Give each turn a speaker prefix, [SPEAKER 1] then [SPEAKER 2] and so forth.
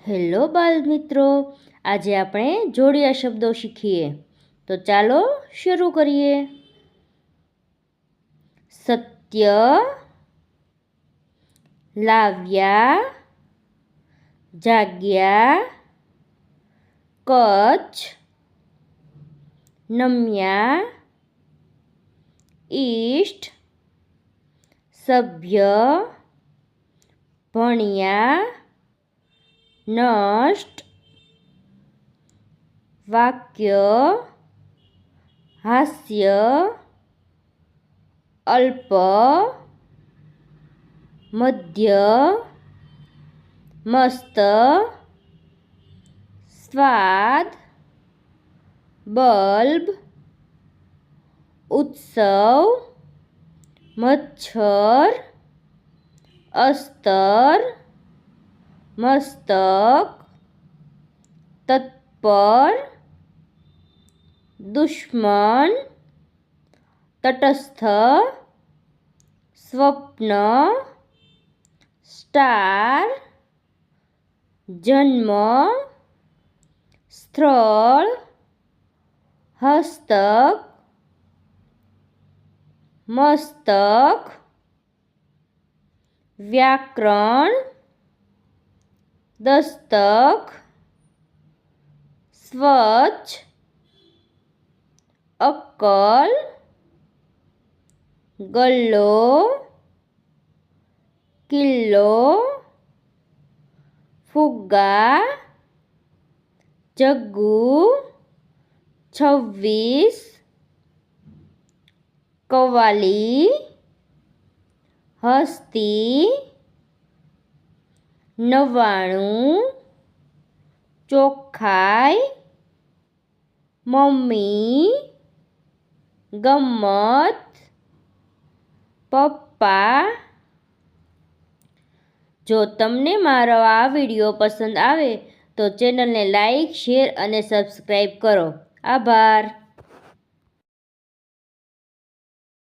[SPEAKER 1] Hello બાલ મિત્રો, આજે આપણે જોડિયા શબ્દો શીખીએ. તો ચાલો શરૂ કરીએ. સત્ય, લાવ્યા, જાગ્યા, કચ્છ, નમ્યા, ઈષ્ટ, સભ્ય, ભણ્યા, નષ્ટ, વાક્ય, હાસ્ય, અલ્પ, મધ્ય, મસ્ત, સ્વાદ, બલ્બ, ઉત્સવ, મચ્છર, અસ્તર, મસ્તક, તત્પર, દુશ્મન, તટસ્થ, સ્વપ્ન, સ્ટાર, જન્મ, સ્થળ, હસ્તક, મસ્તક, વ્યાકરણ, દસ્તક, સ્વચ્છ, અક્કલ, ગલ્લો, કિલ્લો, ફુગ્ગા, જગ્ગુ, 26, કવ્વાલી, હસ્તી, 99, ચોખ્ખાઈ, મમ્મી, ગમ્મત, પપ્પા. જો તમને મારો આ વિડીયો પસંદ આવે તો ચેનલને લાઈક, શેર અને સબસ્ક્રાઈબ કરો. આભાર.